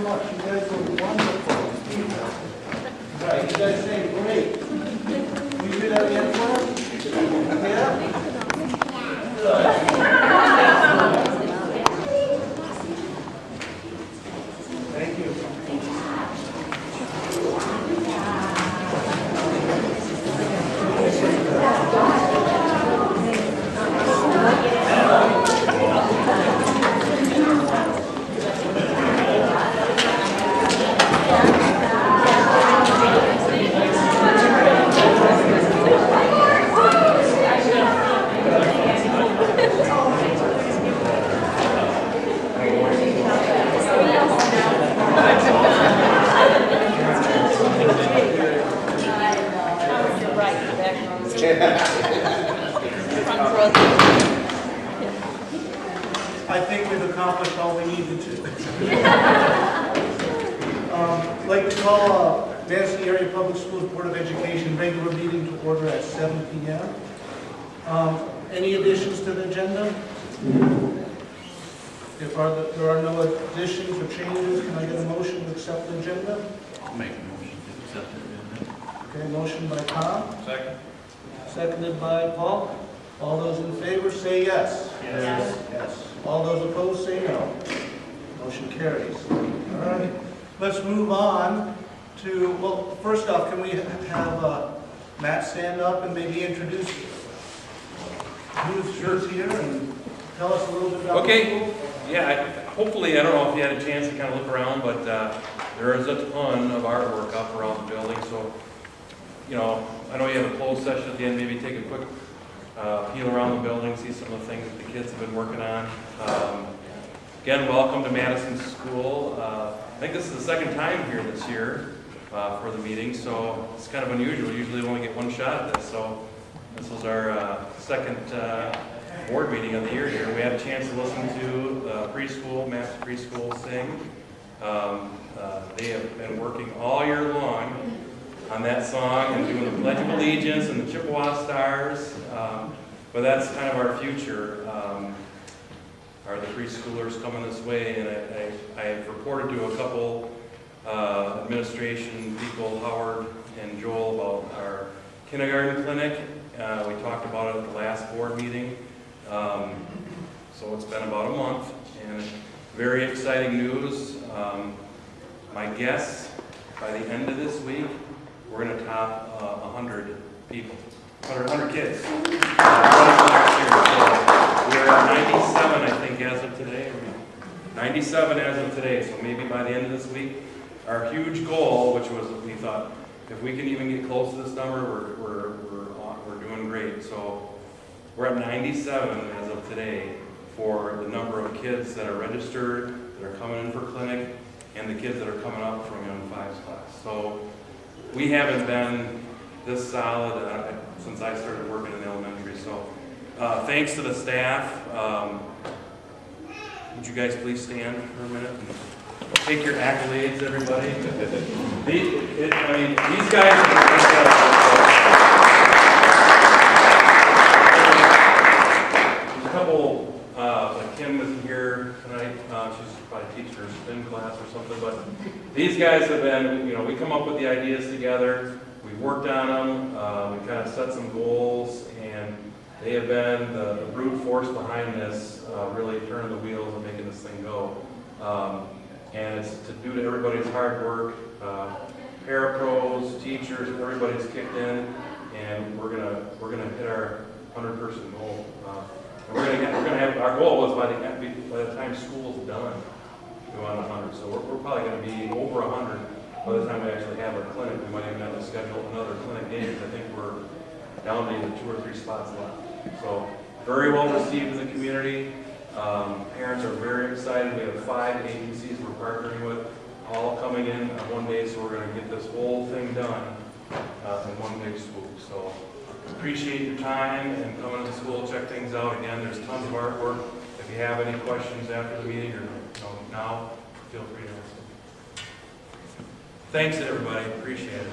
much. You guys were wonderful. Right, you guys say great. Will you do that again for us? Yeah? Good. Thank you. I think we've accomplished all we needed to. I'd like to call Madison Area Public Schools Board of Education regular meeting to order at 7 p.m. Any additions to the agenda? If there are no additions or changes, can I get a motion to accept the agenda? I'll make a motion to accept the agenda. Okay, motion by Tom. Second. Seconded by Paul. All those in favor say yes. Yes. Yes. All those opposed say no. Motion carries. All right. Let's move on to, well, first off, can we have Matt stand up and maybe introduce who's here and tell us a little bit about Okay. the school? Yeah, hopefully, I don't know if you had a chance to kind of look around, but there is a ton of artwork up around the building, so, you know, I know you have a closed session at the end, maybe take a quick peel around the building, see some of the things that the kids have been working on. Again, welcome to Madison School. I think this is the second time here this year for the meeting, so it's kind of unusual. Usually we only get one shot at this, so this was our second board meeting of the year here. We had a chance to listen to the preschool, Master Preschool sing. They have been working all year long on that song and doing the Pledge of Allegiance and the Chippewa Stars. But that's kind of our future. Are the preschoolers coming this way? And I have reported to a couple administration people, Howard and Joel, about our kindergarten clinic. We talked about it at the last board meeting. So it's been about a month, and very exciting news. My guess, by the end of this week, we're going to top 100 people, 100 kids. We're at 97, I think, as of today. 97 as of today, so maybe by the end of this week, our huge goal, which was we thought, if we can even get close to this number, we're doing great. So we're at 97 as of today for the number of kids that are registered, that are coming in for clinic, and the kids that are coming up from Young Fives class. So we haven't been this solid since I started working in elementary. So thanks to the staff. Would you guys please stand for a minute and take your accolades, everybody? These guys are there's a couple, like Kim isn't here tonight. She's probably teaching her spin class or something. But these guys have been, we come up with the ideas together. We've worked on them. We kind of set some goals, and they have been the brute force behind this, really turning the wheels and making this thing go. And it's to do to everybody's hard work. Parapros, teachers, everybody's kicked in, and we're gonna hit our 100-person goal. And we're gonna have our goal was by the time school's done, go on 100. So we're probably gonna be over 100 by the time we actually have our clinic. We might even have to schedule another clinic game, because I think we're down to either 2 or 3 spots left. So very well received in the community. Parents are very excited. We have 5 agencies we're partnering with, all coming in on one day, so we're going to get this whole thing done in one big swoop. So appreciate your time and coming to the school, check things out. Again, there's tons of artwork. If you have any questions after the meeting or now, feel free to ask them. Thanks everybody, appreciate it.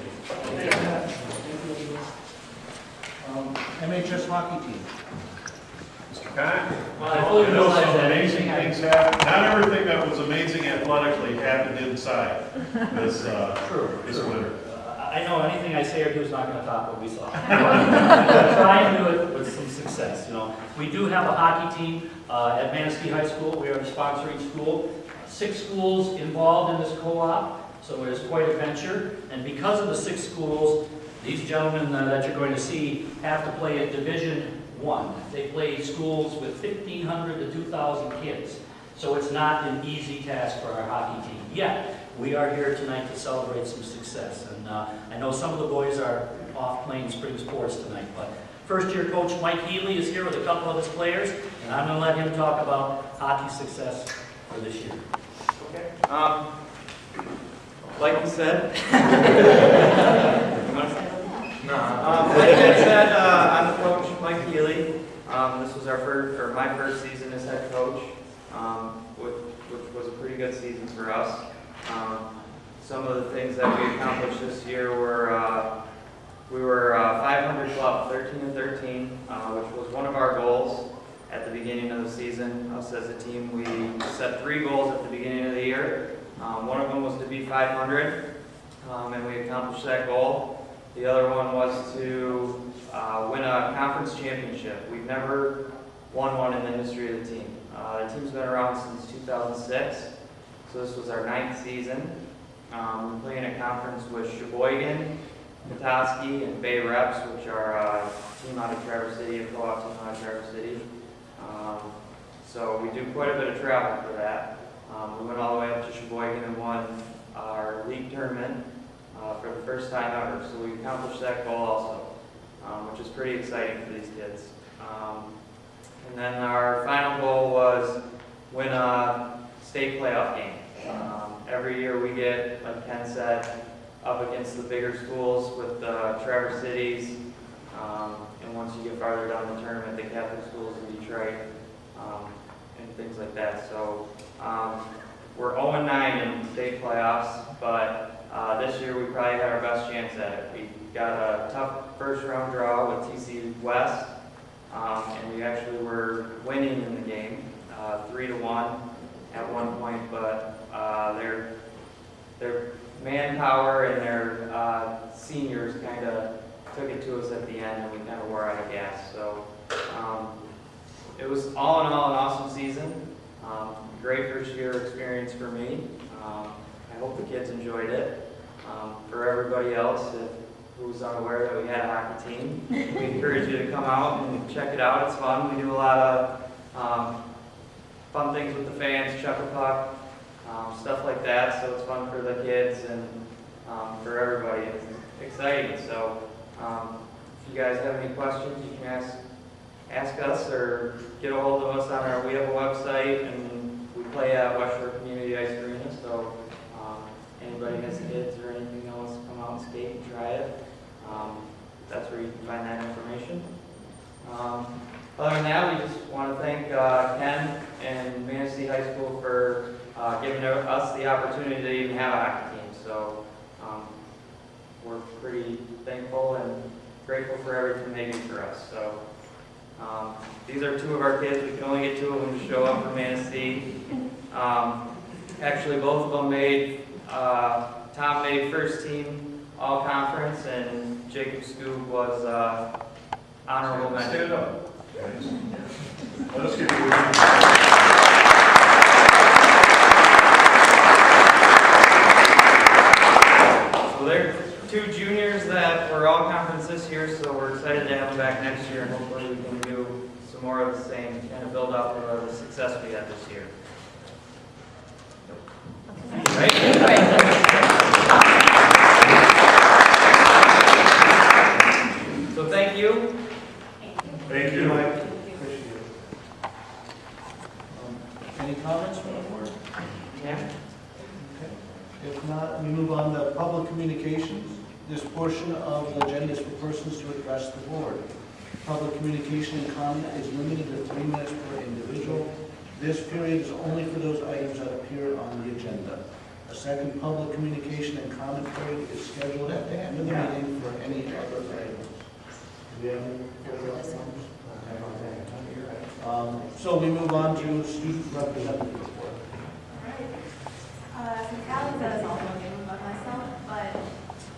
MHS hockey team. Mr. Well, I fully know realize some that amazing things happen. Not everything that was amazing athletically happened inside this this winter. I know anything I say or do is not going to top what we saw. But try and do it with some success. We do have a hockey team at Manistee High School. We are the sponsoring school. 6 schools involved in this co-op, so it is quite a venture. And because of the 6 schools, these gentlemen that you're going to see have to play at Division I. They play schools with 1,500 to 2,000 kids. So it's not an easy task for our hockey team. Yet, we are here tonight to celebrate some success. And I know some of the boys are off playing spring sports tonight, but first-year coach Mike Healy is here with a couple of his players, and I'm going to let him talk about hockey success for this year. Okay. Like you said, like you said, I'm Coach Mike Healy. This was my first season as head coach, which was a pretty good season for us. Some of the things that we accomplished this year were we were 500 club, 13-13, which was one of our goals at the beginning of the season. Us as a team, we set 3 goals at the beginning of the year. One of them was to be 500, and we accomplished that goal. The other one was to win a conference championship. We've never won one in the history of the team. The team's been around since 2006, so this was our 9th season. We're playing a conference with Sheboygan, Petoskey, and Bay Reps, which are a team out of Traverse City, a co-op team out of Traverse City. So we do quite a bit of travel for that. We went all the way up to Sheboygan and won our league tournament for the first time ever. So we accomplished that goal also, which is pretty exciting for these kids. And then our final goal was win a state playoff game. Every year we get, like Ken said, up against the bigger schools with the Traverse Cities, and once you get farther down the tournament, the Catholic schools in Detroit, and things like that. So we're 0-9 in state playoffs, but this year we probably had our best chance at it. We got a tough first round draw with TC West, and we actually were winning in the game, 3-1 at one point, but their manpower and their seniors kind of took it to us at the end, and we kind of wore out of gas. So it was all in all an awesome season. Great first year experience for me. I hope the kids enjoyed it. For everybody else who's unaware that we had a hockey team, we encourage you to come out and check it out. It's fun. We do a lot of fun things with the fans, chuck a puck, stuff like that. So it's fun for the kids and for everybody. It's exciting. So if you guys have any questions, you can ask us or get a hold of us on our. We have a website, and we play at West Shore Community Ice Arena. So anybody has kids or anything else, come out and skate and try it. That's where you can find that information. Other than that, we just want to thank Ken and Manistee High School for giving us the opportunity to even have a hockey team. So we're pretty thankful and grateful for everything they do for us. So these are 2 of our kids. We can only get 2 of them to show up for Manistee. Actually, both of them made, Tom made first team all conference, and Jacob Scoop was honorable mention. Stand up. Let's get So they're 2 juniors that were all conference this year, so we're excited to have them back next year, and hopefully we can do some more of the same, kind of build off of the success we had this year. So thank you. Thank you. Mike. Appreciate it. Any comments from the board? Yeah. Okay. If not, we move on to public communications. This portion of the agenda is for persons to address the board. Public communication and comment is limited to 3 minutes per individual. This period is only for those items that appear on the agenda. A second public communication and comment period is scheduled at the end of the meeting for any other items. Do we have any further items? So we move on to student representative report. Since Alex is also a name about myself, but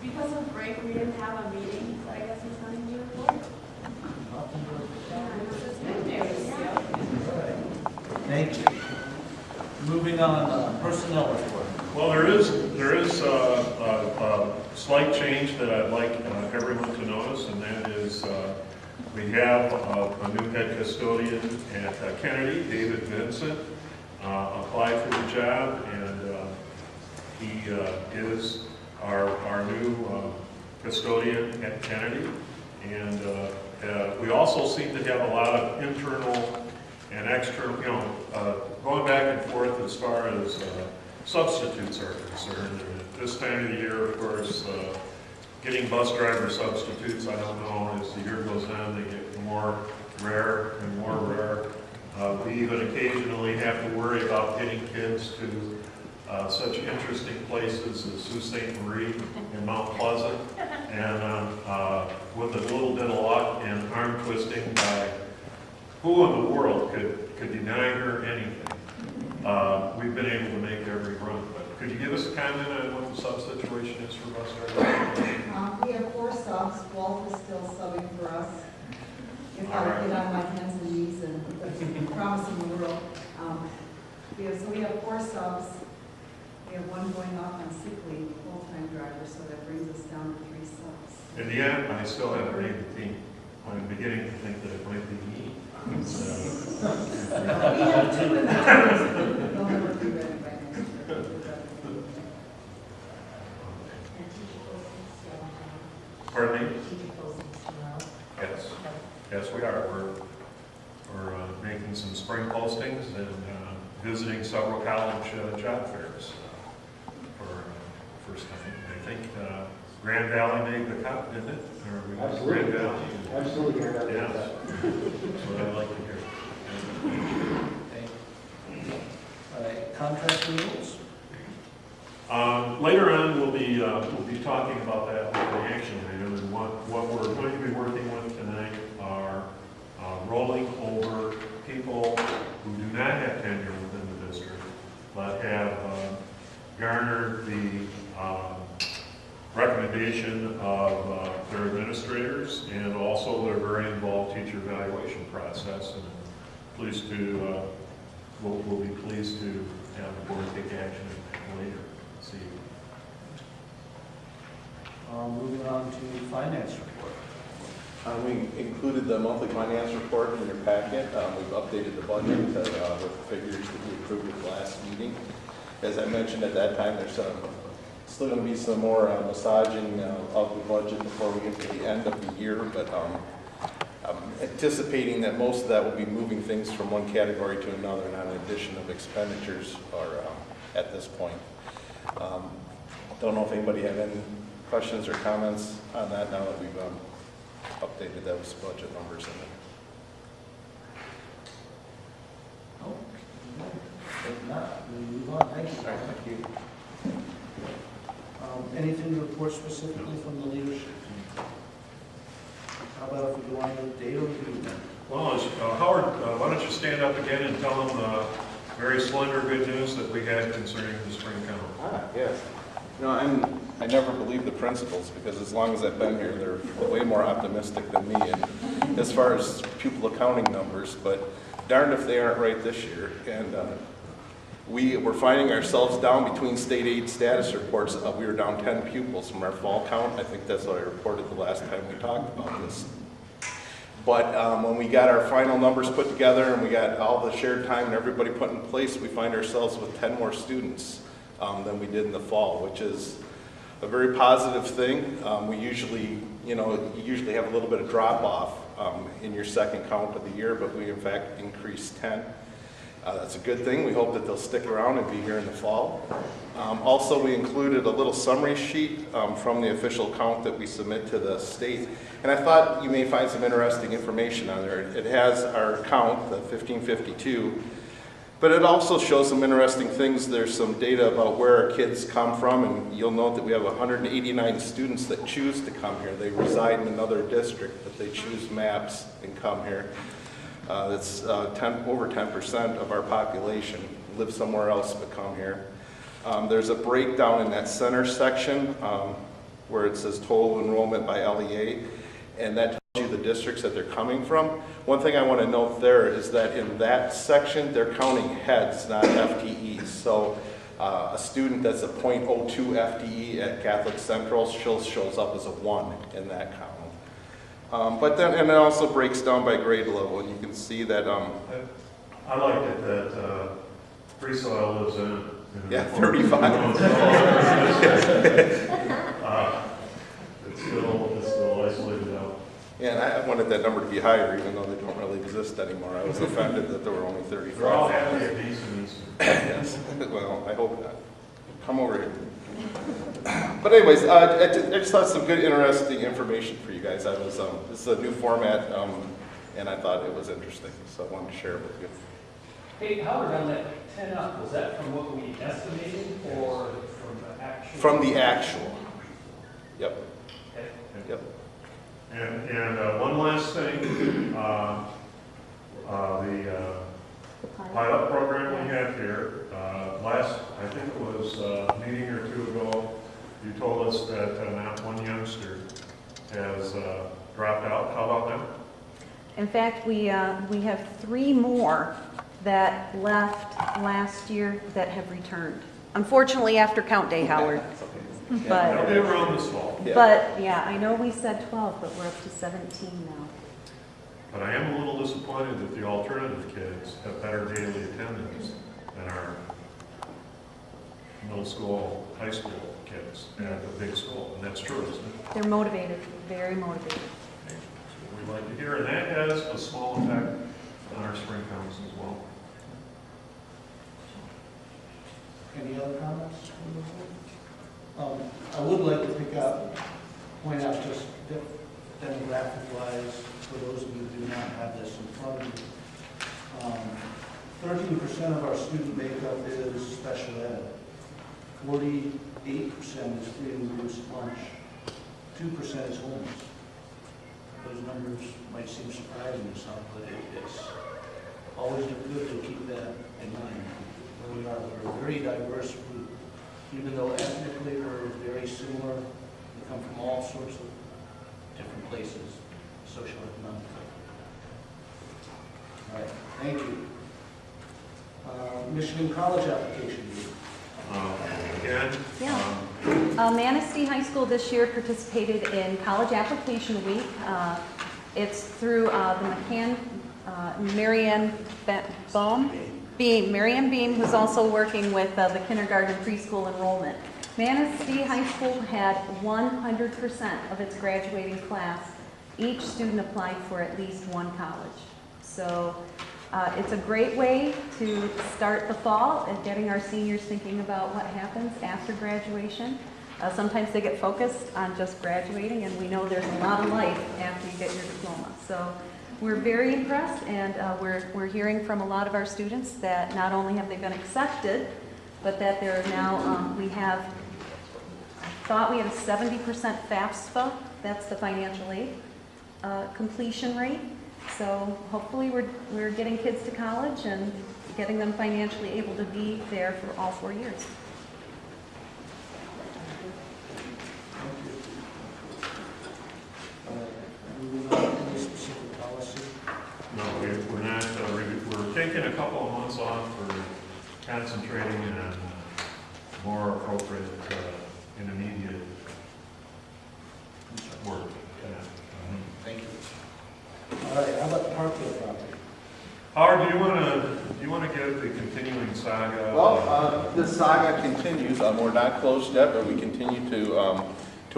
because of break, we didn't have a meeting, so I guess he's not in your report. Thank you. Moving on, personnel report. Well, there is a slight change that I'd like everyone to notice, and that is we have a new head custodian at Kennedy, David Vincent, applied for the job, and he is our new custodian at Kennedy. And we also seem to have a lot of internal and external, going back and forth as far as substitutes are concerned. And at this time of the year, of course, getting bus driver substitutes, I don't know, as the year goes on, they get more rare and more rare. We even occasionally have to worry about getting kids to such interesting places as Sault Ste. Marie and Mount Pleasant. And with a little bit of luck and arm twisting by who in the world could deny her anything? We've been able to make every run. But could you give us a comment on what the sub situation is for bus drivers? We have 4 subs. Walt is still subbing for us. If I get on my hands and knees and promise in the world. So we have 4 subs. We have 1 going off on sick leave, full-time driver, so that brings us down to 3 subs. In the end, I still haven't made the team. I'm beginning to think that it might be me. We have 2 in the team. They'll never be ready by next year. Pardon me? Yes. Yes, we are. We're making some spring postings and visiting several college job fairs for the first time. I think Grand Valley made the cut, didn't it? Or we Absolutely. Grand Valley. Absolutely. Yes. That's what I'd like to hear. Okay. All right, contract renewals. Later on, we'll be talking about that with the action item, and what we're going to be working with tonight are rolling over people who do not have tenure within the district, but have garnered the recommendation of their administrators and also their very involved teacher evaluation process. And pleased to, we'll be pleased to have the board take action later. See. Moving on to finance report. We included the monthly finance report in your packet. We've updated the budget with the figures that we approved at the last meeting. As I mentioned at that time, there's still going to be some more massaging of the budget before we get to the end of the year, but I'm anticipating that most of that will be moving things from one category to another, not an addition of expenditures or at this point. Don't know if anybody had any questions or comments on that now that we've updated those budget numbers in it. If not, we move on. Thank you. Thank you. Anything to report specifically from the leadership team? How about if we go on to the data review then? Well, Howard, why don't you stand up again and tell them the very slender good news that we had concerning the spring count. Yes. I never believe the principals because as long as I've been here, they're way more optimistic than me and as far as pupil accounting numbers, but darned if they aren't right this year. And we're finding ourselves down between state aid status reports. We were down 10 pupils from our fall count. I think that's what I reported the last time we talked about this. But when we got our final numbers put together and we got all the shared time and everybody put in place, we find ourselves with 10 more students than we did in the fall, which is a very positive thing. We usually, you have a little bit of drop off in your second count of the year, but we in fact increased 10. That's a good thing. We hope that they'll stick around and be here in the fall. Also, we included a little summary sheet from the official count that we submit to the state. And I thought you may find some interesting information on there. It has our count, the 1552, but it also shows some interesting things. There's some data about where our kids come from, and you'll note that we have 189 students that choose to come here. They reside in another district, but they choose MAPS and come here. That's over 10% of our population live somewhere else but come here. There's a breakdown in that center section where it says total enrollment by LEA, and that tells you the districts that they're coming from. One thing I want to note there is that in that section, they're counting heads, not FTEs. So a student that's a .02 FTE at Catholic Central shows up as a 1 in that column. But then, and it also breaks down by grade level, and you can see that. I like it that Freesoil lives in it. Yeah, 35. It's still isolated out. Yeah, and I wanted that number to be higher, even though they don't really exist anymore. I was offended that there were only 35. They're all happy at decent Easter. Yes, well, I hope not. Come over here. But anyways, I just had some good, interesting information for you guys. This is a new format, and I thought it was interesting, so I wanted to share it with you. Hey, Howard, on that 10 up, was that from what we estimated or from the actual? From the actual. Yep. Okay. Yep. And one last thing, the pilot program we have here, I think it was a meeting or two ago, you told us that not one youngster has dropped out. How about them? In fact, we have 3 more that left last year that have returned. Unfortunately, after count day, Howard. But, They'll be around this fall. Yeah. but yeah, I know we said 12, but we're up to 17 now. But I am a little disappointed that the alternative kids have better daily attendance than our middle school, high school kids at the big school. And that's true, isn't it? They're motivated, very motivated. Okay. So we like to hear, and that has a small effect on our spring counts as well. Any other comments? I would like to point out just demographic-wise, for those of you who do not have this in front of you, 13% of our student makeup is special ed. 48% is free and reduced lunch. 2% is homeless. Those numbers might seem surprising to some, but it's always good to keep that in mind. Where we are, we're a very diverse group. Even though ethnically we're very similar, we come from all sorts of different places, socioeconomically. All right, thank you. Michigan College application week. Again, Yeah. Manistee High School this year participated in College Application Week. It's through the McCann, Marianne Beam, who's also working with the kindergarten preschool enrollment. Manistee High School had 100% of its graduating class. Each student applied for at least one college. So it's a great way to start the fall and getting our seniors thinking about what happens after graduation. Sometimes they get focused on just graduating, and we know there's a lot of life after you get your diploma. So we're very impressed, and we're hearing from a lot of our students that not only have they been accepted, but that they're now, I thought we had a 70% FAFSA, that's the financial aid completion rate. So hopefully we're getting kids to college and getting them financially able to be there for all 4 years. Moving on to any specific policy. no, we're not. We're taking a couple of months off for concentrating on more appropriate and immediate work. Thank you. All right, how about the Parkville property? Howard, do you want to give the continuing saga? Well, the saga continues. We're not closed yet, but we continue to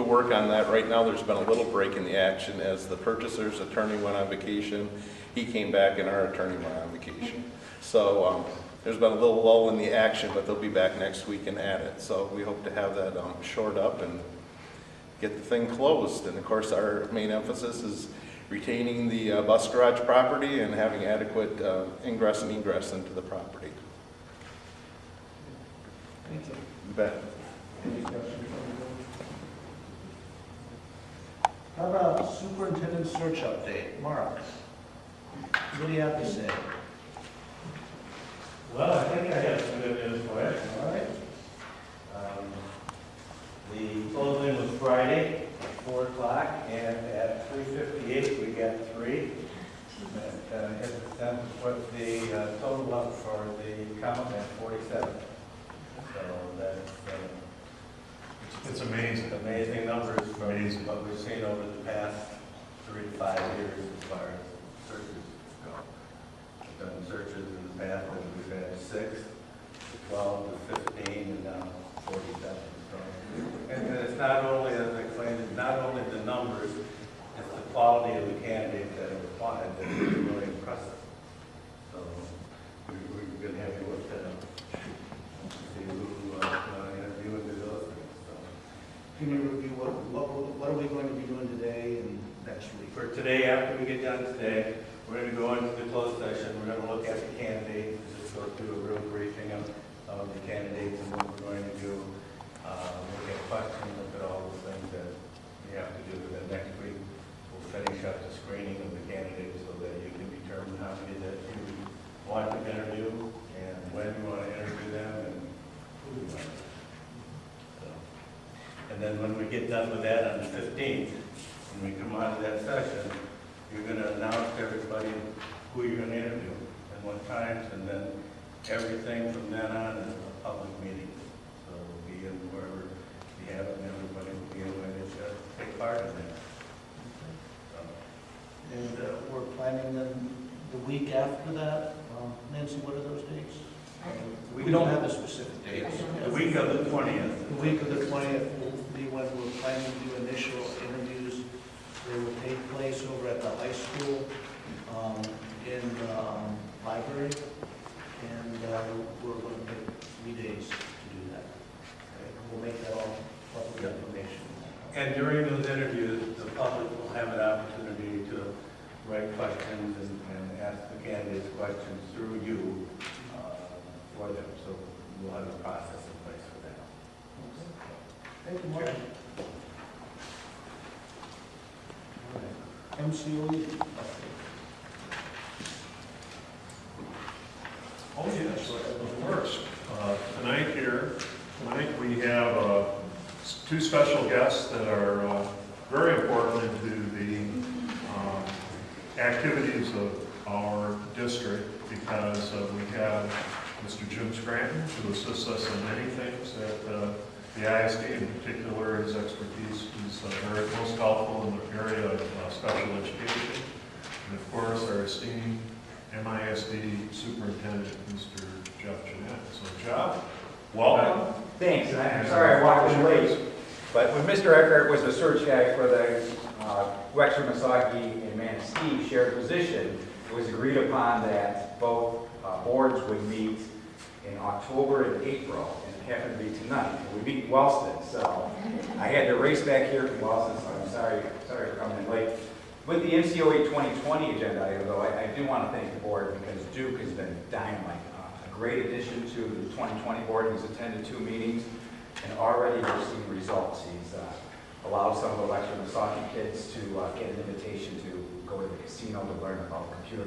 work on that. Right now, there's been a little break in the action as the purchaser's attorney went on vacation. He came back and our attorney went on vacation. So there's been a little lull in the action, but they'll be back next week and at it. So we hope to have that shored up and get the thing closed. And of course, our main emphasis is retaining the bus garage property and having adequate ingress and egress into the property. Thank you. You bet. Any questions from the board? How about superintendent search update? Mark? What do you have to say? Well, I think I have some good news for you. All right. The closing was Friday at 4 o'clock, and at 3:58 we got 3. That hit the center, put the total up for the count at 47. So that's It's amazing. amazing numbers from Amazing. what we've seen over the past 3 to 5 years as far as searches go. We've done searches in the past, and we've had 6, to 12, to 15, and now 47. So, and it's not only, as I explained, it's not only the numbers, it's the quality of the candidates that are applied that is really impressive. So we've been happy with that. See who interview and do those things. So. Can you review what are we going to be doing today and next week? For today, after we get done today, we're going to go into the closed session. We're going to look at the candidates, just go through a real briefing of the candidates and what we're going to do. Look at questions, look at all the things that we have to do. Then next week, we'll finish up the screening of the candidates so that you can determine how many that you want to interview and when you want to interview them and who you want to interview. So, and then when we get done with that on the 15th, when we come out of that session, you're going to announce to everybody who you're going to interview and what times, and then everything from then on is a public meeting. So it'll be in wherever you have it, and everybody will be invited to take part in that. So, And we're planning then the week after that. Nancy, what are those dates? We don't have a specific date. the week of the 20th. The week of the 20th will be when we're planning to do initial interviews. They will take place over at the high school in the library. And we're going to take 3 days to do that. Okay? We'll make that all public information. And during those interviews, the public will have an opportunity to write questions and ask the candidates questions through you for them. So we'll have a process in place for that. Thank you, Mark. MCOE. Oh, yes, first, tonight we have 2 special guests that are very important into the activities of our district, because we have Mr. Jim Scranton, who assists us in many things at the ISD, in particular his expertise is very most helpful in the area of special education. And of course, our esteemed MISD Superintendent, Mr. Jeff Jeanette. So Jeff, welcome. Thanks, and I'm sorry I walked in late, but when Mr. Eckhart was the search guy for the Wexford, Misaki, and Manistee shared position, it was agreed upon that both boards would meet in October and April, and it happened to be tonight. We meet in Wellston, so I had to race back here from Wellston, so I'm sorry for coming in late. With the MCOE 2020 agenda item, though, I do want to thank the board because Duke has been dynamite. A great addition to the 2020 board. He's attended 2 meetings and already we're seeing results. He's allowed some of the Wexford Misaki kids to get an invitation to go to the casino to learn about computer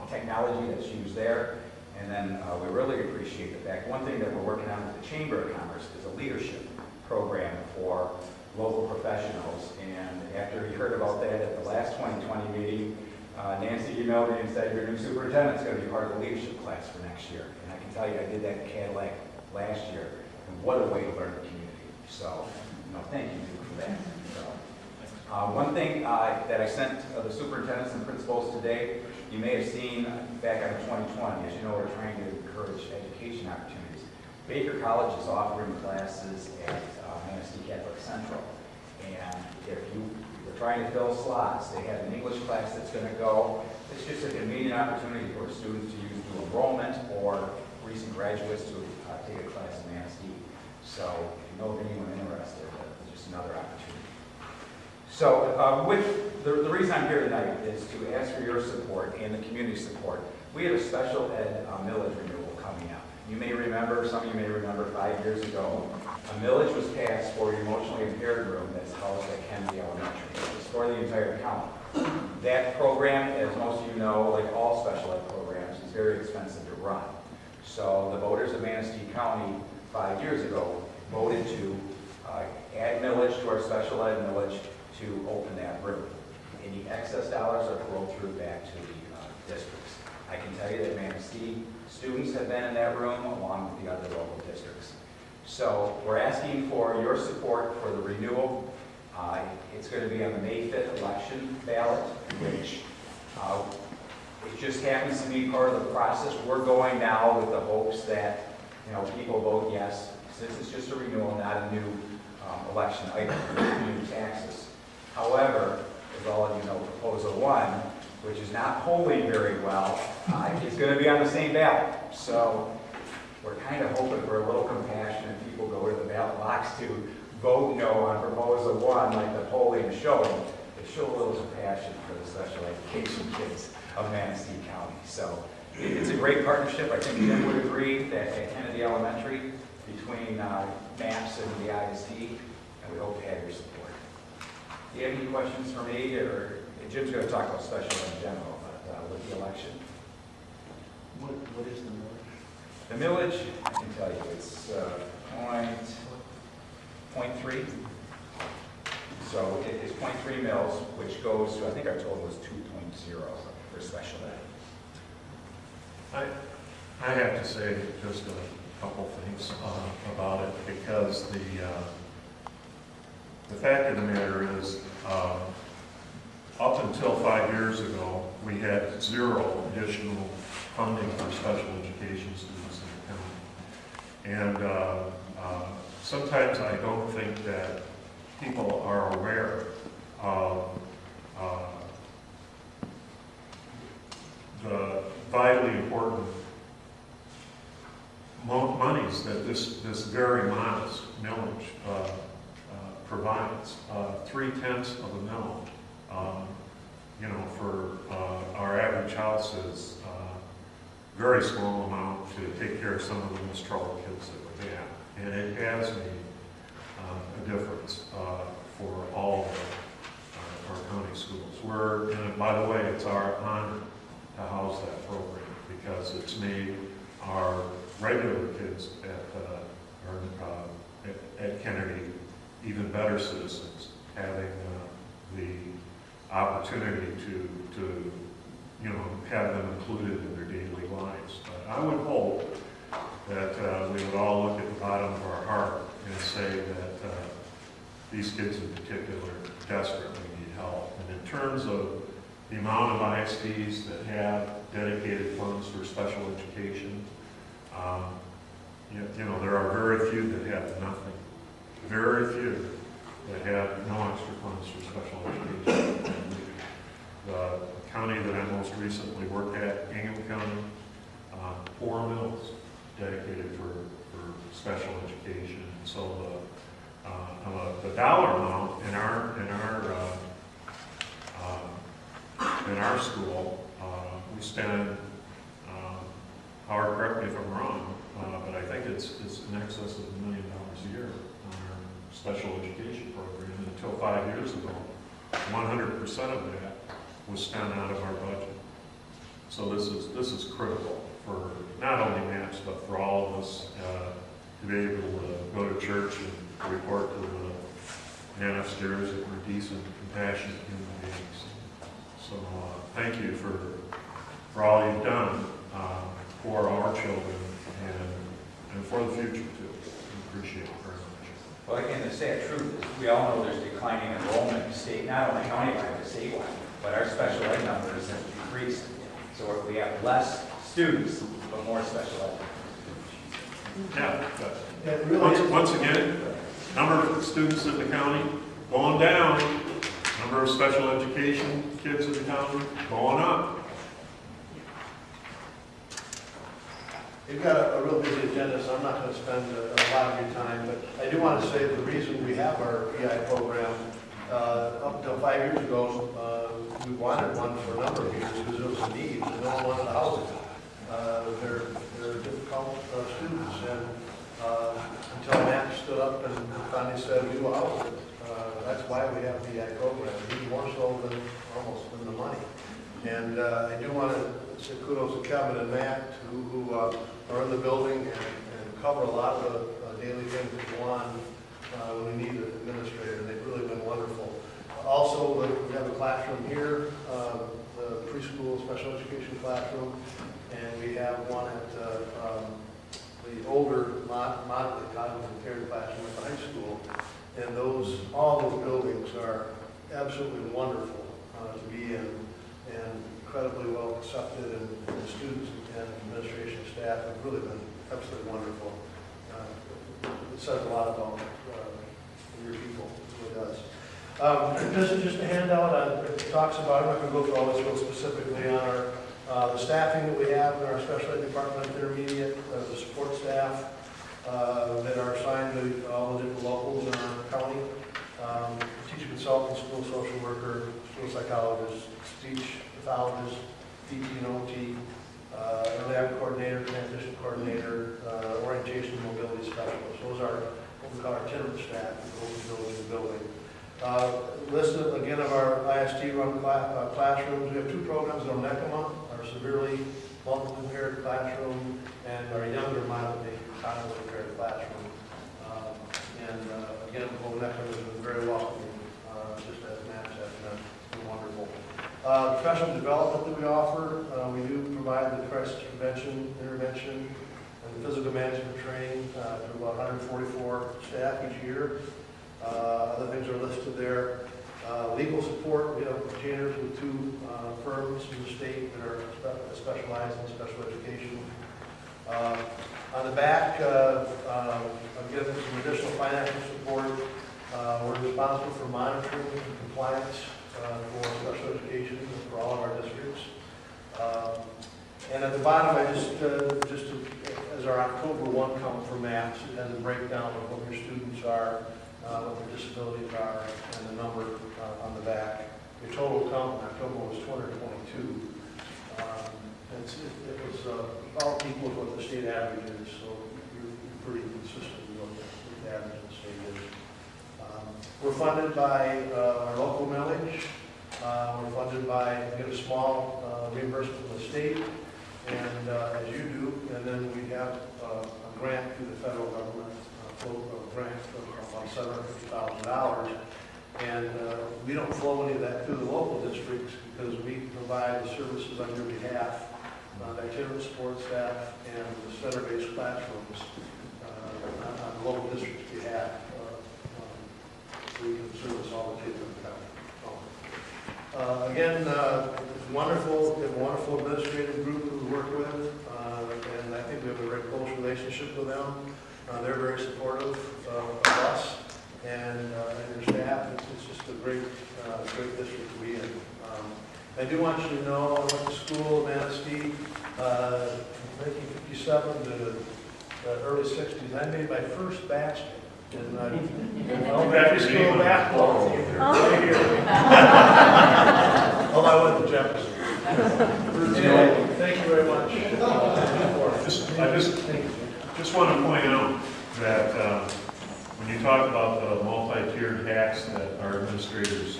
technology that's used there. And then we really appreciate the fact, one thing that we're working on with the Chamber of Commerce is a leadership program for local professionals. And after you heard about that at the last 2020 meeting, Nancy, you know, and said your new superintendent's going to be part of the leadership class for next year. And I can tell you, I did that in Cadillac last year. And what a way to learn the community. So, thank you for that. So, one thing that I sent the superintendents and principals today, you may have seen back in 2020, as you know, we're trying to encourage education opportunities. Baker College is offering classes at Manistee Catholic Central. And if you're trying to fill slots, they have an English class that's going to go. It's just a convenient opportunity for students to use dual enrollment or recent graduates to take a class in Manistee. So if you know of anyone interested, it's just another opportunity. So with the reason I'm here tonight is to ask for your support and the community support. We have a special ed millage renewal coming up. You may remember, some of you may remember 5 years ago, a millage was passed for the emotionally impaired room that's housed at Kennedy Elementary. It was for the entire county. That program, as most of you know, like all special ed programs, is very expensive to run. So the voters of Manistee County 5 years ago voted to add millage to our special ed millage to open that room. Any excess dollars are flowed through back to the districts. I can tell you that Manistee students have been in that room along with the other local districts. So we're asking for your support for the renewal. It's going to be on the May 5th election ballot, which it just happens to be part of the process. We're going now with the hopes that people vote yes, since it's just a renewal, not a new election item, new taxes. However, as all of you know, Proposal 1, which is not polling very well, is going to be on the same ballot. So we're kind of hoping for a little compassion and people go to the ballot box to vote no on Proposal 1 like the polling is showing. They show a little compassion for the special education kids of Manistee County. So it's a great partnership. I think Jim would agree that at Kennedy Elementary between MAPS and the ISD, and we hope to have your support. Do you have any questions for me? Or Jim's going to talk about special ed in general, but with the election. What is the millage? The millage, I can tell you, it's 0.3. So it is 0.3 mils, which goes to, I think our total was 2.0 for special ed. I have to say just a couple things about it, because the fact of the matter is, up until 5 years ago, we had zero additional funding for special education students in the county. And sometimes I don't think that people are aware of the vitally important monies that this very modest millage provides. 3/10 of a mill, for our average house is a very small amount to take care of some of the most troubled kids that we have. And it has made a difference for all of our county schools. And by the way, it's our honor to house that program, because it's made our regular kids at Kennedy even better citizens, having the opportunity to have them included in their daily lives. But I would hope that we would all look at the bottom of our heart and say that these kids in particular desperately need help. And in terms of the amount of ISDs that have dedicated funds for special education, there are very few that have nothing. Very few that have no extra funds for special education. The county that I most recently worked at, Ingham County, 4 mills dedicated for special education. So the dollar amount in our school, we spend, Howard, correct me if I'm wrong, but I think it's in excess of $1 million a year on our special education program. And until 5 years ago, 100% of that was spent out of our budget. So this is critical for not only MAPS, but for all of us to be able to go to church and report to the man upstairs that we're decent, compassionate human beings. So thank you for all you've done for our children and for the future too. We appreciate it very much. Well, again, the sad truth is we all know there's declining enrollment in state, not only countywide, but statewide, but our special ed numbers have decreased. So we have less students, but more special ed. Yeah, but once again, number of students in the county going down, number of special education kids in the county going up. You've got a real busy agenda, so I'm not going to spend a lot of your time, but I do want to say the reason we have our EI program, up until 5 years ago, we wanted one for a number of years because it was a need, and no one wanted to house it. They're difficult students, and until Matt stood up and finally said, we will house it, That's why we have the VI program, even more so than almost than the money. And I do want to say kudos to Kevin and Matt who are in the building and cover a lot of the daily things that go on when we need an administrator. They've really been wonderful. Also, we have a classroom here, the preschool special education classroom, and we have one at the older moderately cognitively impaired classroom at the high school. And all those buildings are absolutely wonderful to be in, and incredibly well accepted, and the students and administration staff have really been absolutely wonderful. It says a lot about your people, it really does. This is just a handout. It talks about, I'm not going to go through all this real specifically on the staffing that we have in our special ed department, intermediate, the support staff that are assigned to all the different locals in our county. Teacher consultant, school social worker, school psychologist, speech pathologist, PT and OT, lab coordinator, transition coordinator, orientation and mobility specialist. Those are what we call our itinerant staff that goes in the building. List again of our ISD run classrooms. We have two programs in Onekama, our severely multiple impaired classroom, and our younger moderately cognitively impaired classroom. Again, Onekama has been very welcoming, just as Matt said, been wonderful. Professional development that we offer, we do provide the crisis prevention, intervention, and physical management training to about 144 staff each year. Other things are listed there. Legal support, we have retainers with two firms in the state that are specialized in special education. On the back, I've given some additional financial support. We're responsible for monitoring and compliance for special education for all of our districts. And at the bottom, I just as our October 1 count for maps, it has a breakdown of what your students are, what their disabilities are, and the number on the back. The total count in October was 222. It was about equal to what the state average is, so you're pretty consistent with what the average in the state is. We're funded by our local millage. We're funded by, we get a small reimbursement from the state, and as you do, and then we have a grant through the federal government, a grant of about $750,000, and we don't flow any of that through the local districts because we provide the services on your behalf, the itinerant support staff and the center-based classrooms on the local district's behalf. So we can service all the kids in the county. Again, it's wonderful. We have a wonderful administrative group that we work with, and I think we have a very close relationship with them. They're very supportive of us and their staff. It's just a great district to be in. I do want you to know I went to school in Manistee from 1957 to the early 60s. I made my first batch in elementary school basketball team right here. Although I went to Jefferson. Anyway, thank you very much. I just want to point out that when you talk about the multi-tiered hats that our administrators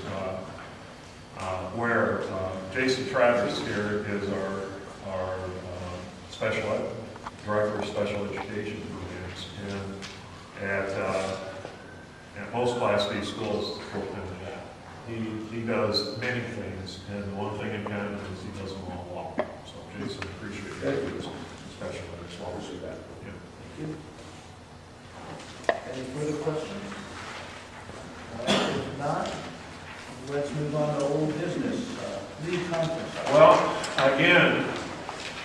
wear, Jason Travis here is our special ed, director of special education programs, and at most Class B schools, he does many things, and the one thing in common is he does them all well. So Jason, appreciate that. Special ed as well. That. Yeah. Any further questions? If not, let's move on to old business. League conference. Well, again,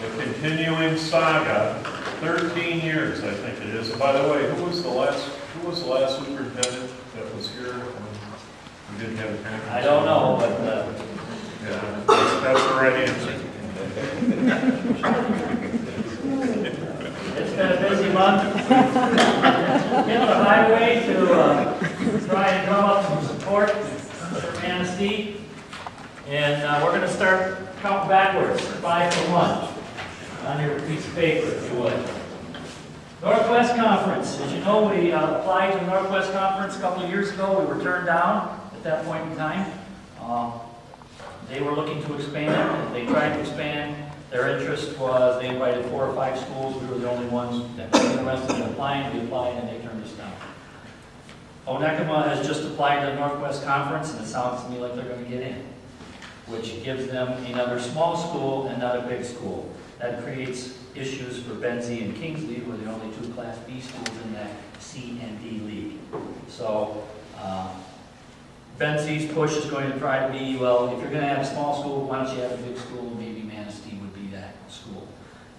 the continuing saga, 13 years I think it is. And by the way, who was the last superintendent that was here when we didn't have a conference? I don't know, but yeah, that's the right answer. it's been a busy month. Get the highway to try and drum up some support for Manistee. And we're going to start counting backwards, 5 to 1, on your piece of paper, if you would. Northwest Conference. As you know, we applied to the Northwest Conference a couple of years ago. We were turned down at that point in time. They were looking to expand. They tried to expand. Their interest was, they invited 4 or 5 schools. We were the only ones that were interested in applying. We applied and they turned us down. Onekama has just applied to the Northwest Conference, and it sounds to me like they're going to get in, which gives them another small school and not a big school. That creates issues for Benzie and Kingsley, who are the only 2 Class B schools in that C and D league. So Benzie's push is going to try to be, well, if you're going to have a small school, why don't you have a big school? Maybe Manistee would be that school.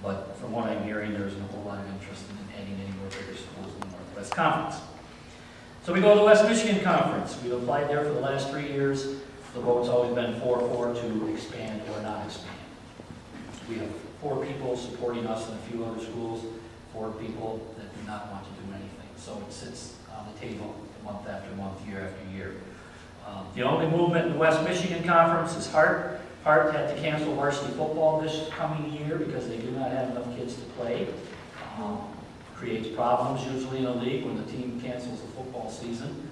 But from what I'm hearing, there isn't a whole lot of interest in adding any more bigger schools in the Northwest Conference. So we go to the West Michigan Conference. We've applied there for the last 3 years. The vote's always been 4-4 to expand or not expand. We have 4 people supporting us and a few other schools, 4 people that do not want to do anything. So it sits on the table month after month, year after year. The only movement in the West Michigan Conference is Hart. Hart had to cancel varsity football this coming year because they do not have enough kids to play. Creates problems usually in a league when the team cancels the football season.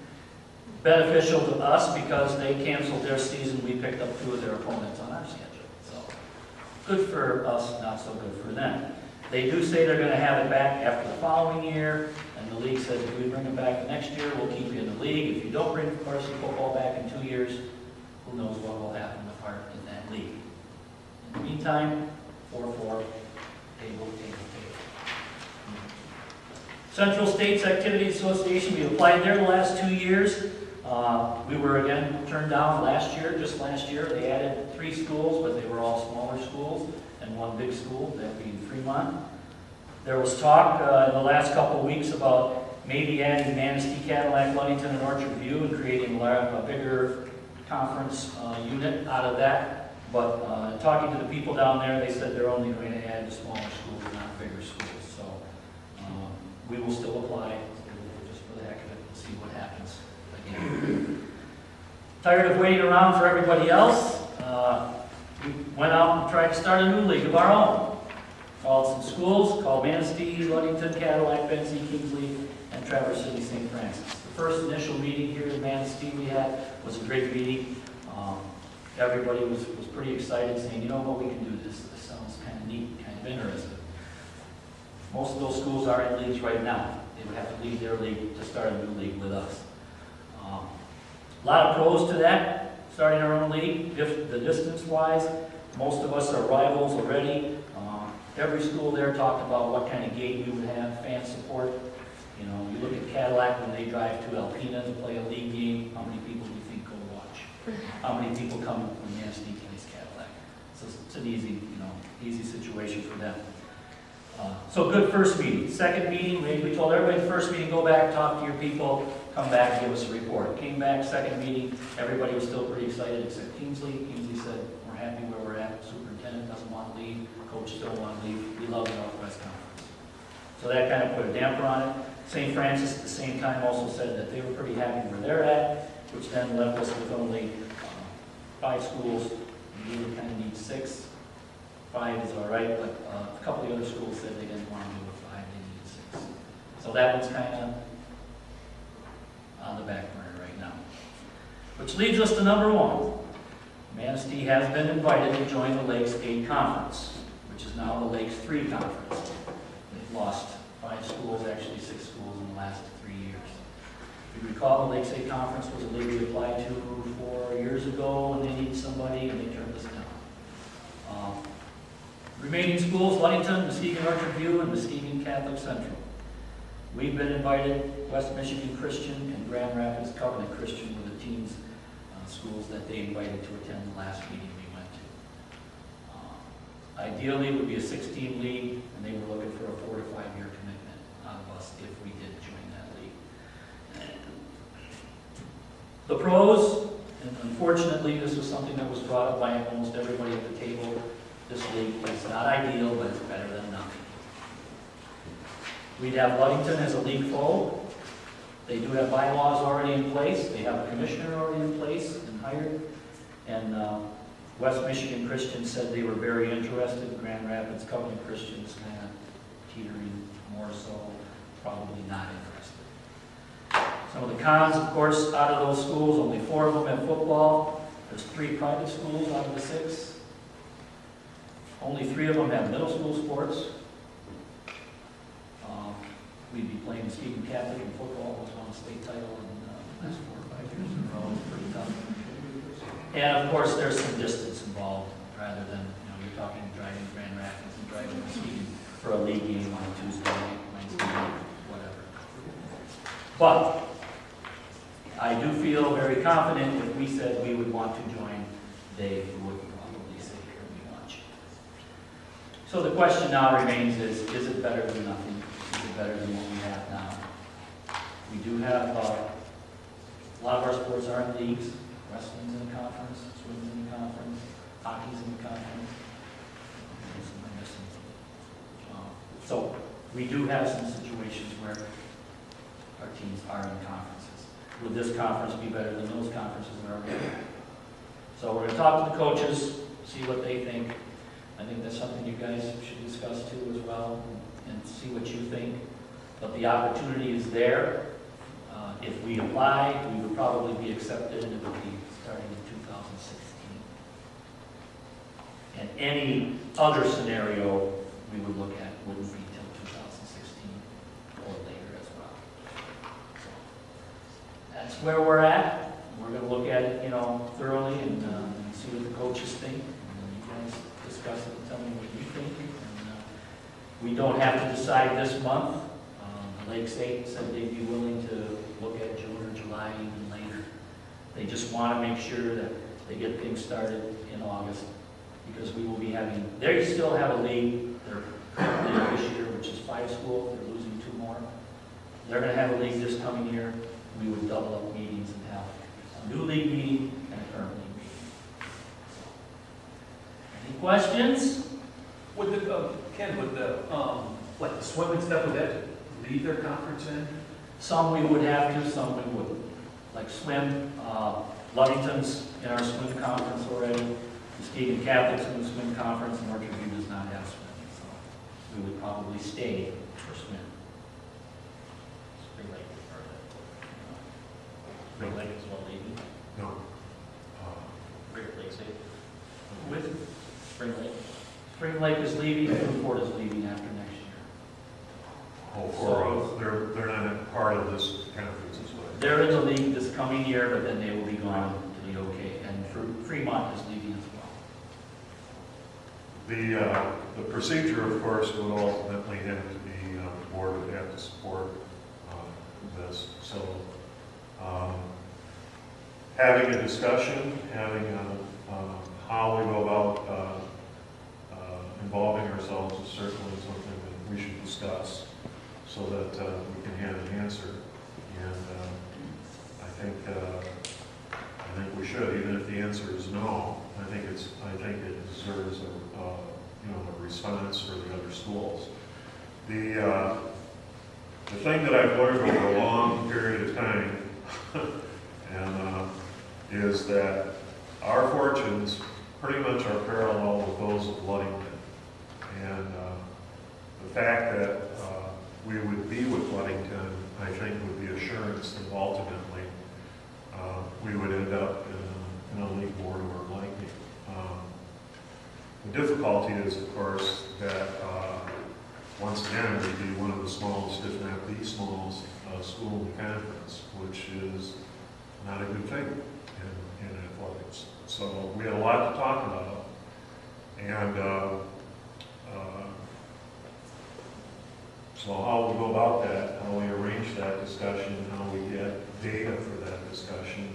Beneficial to us because they canceled their season. We picked up 2 of their opponents on our schedule. So good for us, not so good for them. They do say they're going to have it back after the following year, and the league says if we bring it back the next year, we'll keep you in the league. If you don't bring varsity football back in 2 years, who knows what will happen with Hart in that league. In the meantime, 4-4, table. Central States Activity Association, we applied there the last 2 years. We were again turned down last year, just last year. They added 3 schools, but they were all smaller schools, and 1 big school, that being Fremont. There was talk in the last couple of weeks about maybe adding Manistee, Cadillac, Ludington, and Orchard View and creating a bigger conference unit out of that. But talking to the people down there, they said they're only going to add the smaller schools, not bigger schools. So we will still apply just for the heck of it and see what happens again. Tired of waiting around for everybody else? We went out and tried to start a new league of our own. Called some schools, called Manistee, Ludington, Cadillac, Benzie, Kingsley, and Traverse City, St. Francis. The first initial meeting here in Manistee we had was a great meeting. Everybody was pretty excited, saying, you know what, we can do this. This sounds kind of neat, kind of interesting. Most of those schools are in leagues right now. They would have to leave their league to start a new league with us. A lot of pros to that, starting our own league, the distance-wise. Most of us are rivals already. Every school there talked about what kind of gate we would have, fan support. You know, you look at Cadillac when they drive to Alpena to play a league game, how many people do you think go watch? How many people come when Manistee plays Cadillac? So it's an easy, easy situation for them. So good first meeting. Second meeting, we told everybody the first meeting, go back, talk to your people, come back and give us a report. Came back, second meeting, everybody was still pretty excited except Kingsley. Kingsley said, we're happy where we're at. Superintendent doesn't want to leave. Coach still want to leave. We love the Northwest Conference. So that kind of put a damper on it. St. Francis at the same time also said that they were pretty happy where they're at, which then left us with only 5 schools. We really kind of need 6. 5 is all right, but a couple of the other schools said they didn't want to do a 5, they needed 6. So that one's kind of on the back burner right now. Which leads us to number 1. Manistee has been invited to join the Lakes 8 Conference, which is now the Lakes 3 Conference. They've lost 5 schools, actually 6 schools in the last 3 years. If you recall, the Lakes 8 Conference was a league we applied to 4 years ago, and they needed somebody, and they turned us down. Remaining schools, Ludington, Muskegon Orchard View, and Muskegon Catholic Central. We've been invited, West Michigan Christian and Grand Rapids Covenant Christian were the teams, schools that they invited to attend the last meeting we went to. Ideally, it would be a 16 league, and they were looking for a 4 to 5 year commitment out of us if we did join that league. The pros, and unfortunately, this was something that was brought up by almost everybody at the table. This league is not ideal, but it's better than nothing. We'd have Ludington as a league foe. They do have bylaws already in place. They have a commissioner already in place and hired. And West Michigan Christian said they were very interested. Grand Rapids Covenant Christians kind of teetering more so. probably not interested. Some of the cons, of course, out of those schools, only 4 of them have football. There's 3 private schools out of the 6. Only 3 of them have middle school sports. We'd be playing Muskegon Catholic in football, was won a state title in the last 4 or 5 years in a row. It's pretty tough. And of course, there's some distance involved, rather than, you're talking driving Grand Rapids and driving Muskegon for a league game on a Tuesday night, Wednesday night, whatever. But I do feel very confident if we said we would want to join, they would probably say, here, we want you. So the question now remains is it better than nothing? Is it better than what we have now? We do have, a lot of our sports are in leagues. Wrestling's in the conference, swimming's in the conference, hockey's in the conference. So we do have some situations where our teams are in conferences. Would this conference be better than those conferences that are already? So we're going to talk to the coaches, see what they think. I think that's something you guys should discuss too as well, and see what you think. But the opportunity is there. If we apply, we would probably be accepted, and it would be starting in 2016. And any other scenario we would look at wouldn't be till 2016 or later as well. So that's where we're at. We're going to look at it, thoroughly and see what the coaches think. And you guys discuss it and tell me what you think. And we don't have to decide this month. Lake State said they'd be willing to look at June or July, even later. They just want to make sure that they get things started in August, because we will be having, they still have a league. They're currently this year, which is 5 schools. They're losing 2 more. They're going to have a league this coming year. We would double up meetings and have a new league meeting and a current league meeting. Any questions? Would the, Ken, would the, like the swimming stuff, would that leave their conference in? Some we would have to, some we wouldn't. Like swim, Lovington's in our swim conference already. Muskegon Catholic's in the swim conference, and Orchard View does not have swimming, so we would probably stay for swim. Spring Lake is part of it. Spring Lake is well leaving. No. Great Lake State. With Spring Lake. Spring Lake is leaving, Newport is leaving after next year. They're not part of this conference as well. They're in the league this coming year, but then they will be gone to the OK, and Fremont is leaving as well. The procedure, of course, would ultimately have to be, the board would have to support this. So having a discussion, having how we go about involving ourselves is certainly something that we should discuss, so that we can have an answer. And I think we should, even if the answer is no. I think it deserves a response for the other schools. The thing that I've learned over a long period of time and is that our fortunes pretty much are parallel with those of Ludington. And the fact that we would be with Ludington, I think, would be assurance that ultimately we would end up in a league board or like it. The difficulty is, of course, that once again, it would be one of the smallest, if not the smallest, school in the conference, which is not a good thing in athletics. So we had a lot to talk about, and so how we go about that, how we arrange that discussion, how we get data for that discussion.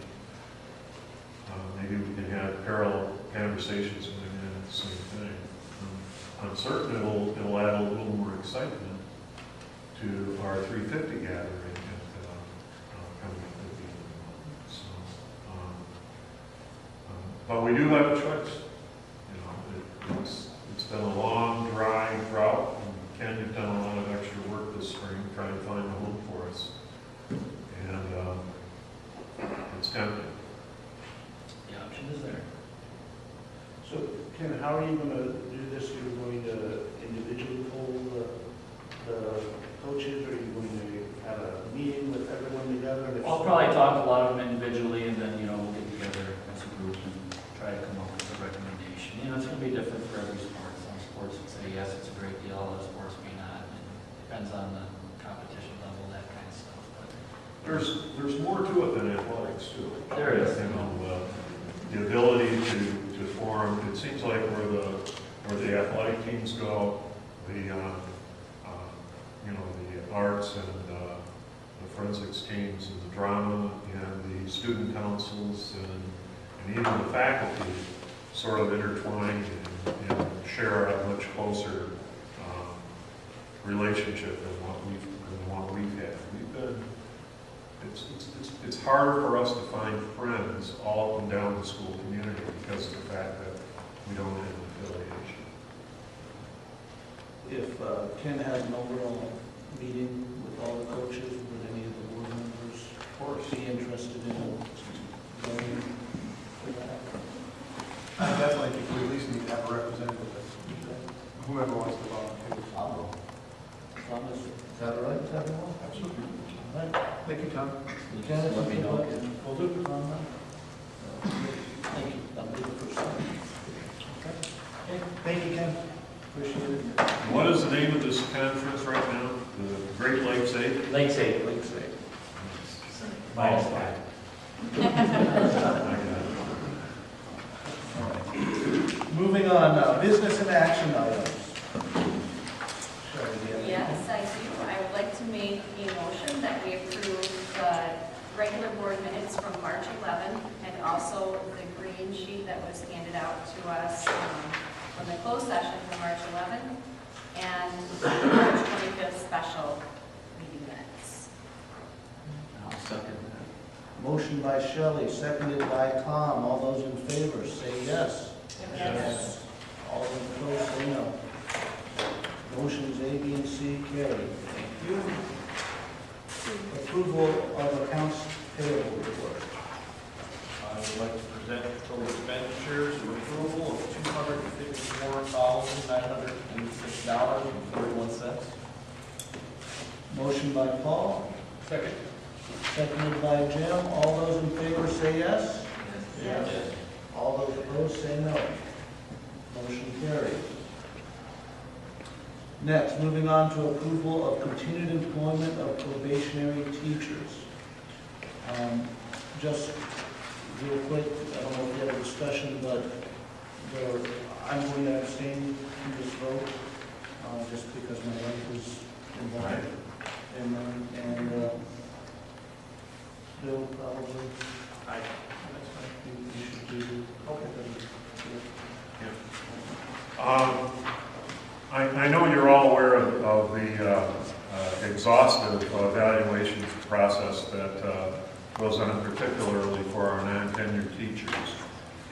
Maybe we can have parallel conversations going in at the same thing. I'm certain it'll add a little more excitement to our 350 gathering coming up at the end of the month. So, but we do have a choice. It's been a long, dry drought. Ken, you've done a lot of extra work this spring trying to find a home for us. And it's tempting. The option is there. So, Ken, how are you going to do this? You're going to individually poll the coaches, or are you going We'll probably talk to a lot of them individually, and then, we'll get together as a group and try to come up with a recommendation. It's going to be different for every sport. Some sports would say, yes, it's a great deal, other sports may not. It depends on the competition level, that kind of stuff. But There's more to it than athletics, too. There is. The ability to form, it seems like where the athletic teams go, the arts and the forensics teams and the drama and the student councils and even the faculty sort of intertwine and share a much closer relationship than what we've had. It's harder for us to find friends all up and down the school community because of the fact that we don't have an affiliation. If Ken has an overall meeting with all the coaches, would any of the board members, of course, be interested in going for that? I definitely think we at least need to have a representative, whoever wants to volunteer. I'll go. Thomas, is that all right with everyone? Absolutely. All right. Thank you, Tom. Ken, Let me know. We'll do it on that. Thank you. That'll be the first time. Okay. Thank you, Ken. Appreciate it. What is the name of this conference right now? The Great Lakes 8? Lakes 8. Lakes 8. Minus 5. Moving on, business and action items. Sherry, do you have any? Yes, I do. I would like to make a motion that we approve the regular board minutes from March 11th and also the green sheet that was handed out to us from the closed session from March 11th and the March 25th special meeting minutes. I'll second that. Motion by Shelley, seconded by Tom. All those in favor, say yes. Yes. All those opposed, say no. Motions A, B, and C carried. Thank you. Approval of accounts payable report. I would like to present total expenditures of approval of $254,986.41. Motion by Paul, Second. seconded by Jim. All those in favor, say yes. Yes. All those opposed, say no. Motion carried. Next, moving on to approval of continued employment of probationary teachers. Just real quick, I don't know if you have a discussion, but I'm going to abstain from this vote, just because my wife is involved. And Bill, probably. You should do. Okay. I know you're all aware of the exhaustive evaluation process that goes on particularly for our non-tenured teachers.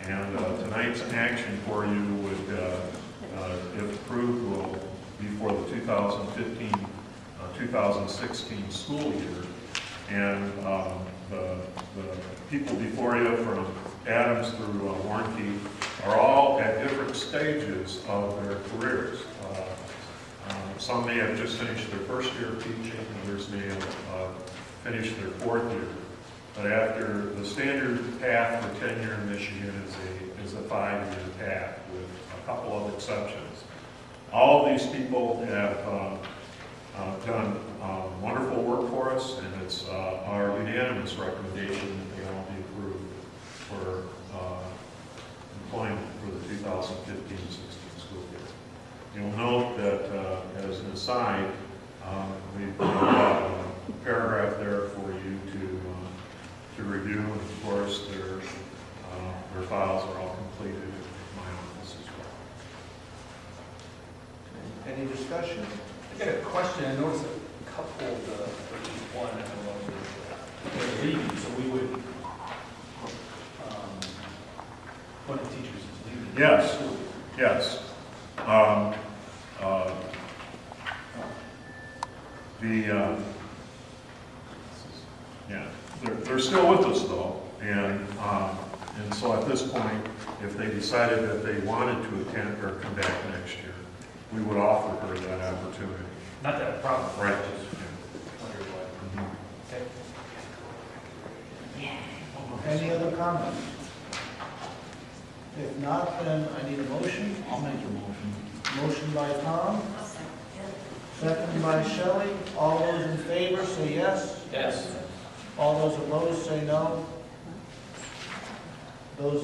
And tonight's action for you would, if approved, will be for the 2015-2016 school year. And the people before you from Adams through Warnke are all at different stages of their careers. Some may have just finished their first year of teaching, others may have finished their fourth year. But after the standard path for tenure in Michigan is a 5-year path with a couple of exceptions. All of these people have done wonderful work for us, and it's our unanimous recommendation that they all be approved for employment for the 2015-16 school year. You'll note that, as an aside, we've got a paragraph there for you to review, and of course their files are all completed in my office as well. Any discussion? I got a question. I noticed a couple of the, or at least one, I don't know, they're leaving, so we would, one of the teachers is leaving. Yes, yes. They're still with us though, and so at this point, if they decided that they wanted to attend or come back next year, we would offer her that opportunity. Not that problem. Right. I just wondered why. Mhm. Okay. Any other comments? If not, then I need a motion. I'll make a motion. Motion by Tom, second by Shelley. All those in favor say yes. Yes. All those opposed say no. Those,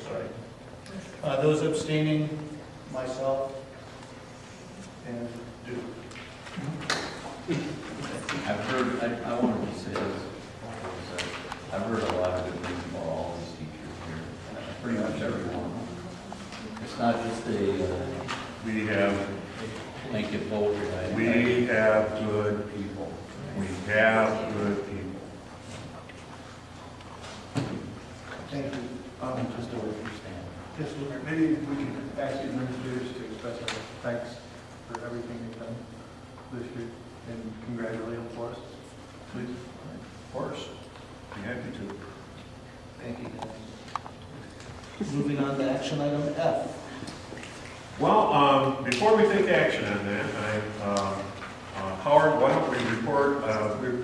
sorry. Those abstaining, myself and Duke. I've heard, I wanted to say this. I've heard a lot of good things about all these teachers here, pretty much everyone. It's not just We have, blanket vote. we have good people. We have good people. Thank you. Just to understand. Yes, Luke. Maybe we can ask the administrators to express our thanks for everything they've done this year and congratulate them for us, please. Of course. Be happy to. Thank you, guys. Moving on to action item F. Well, before we take action on that, Howard, why don't we report,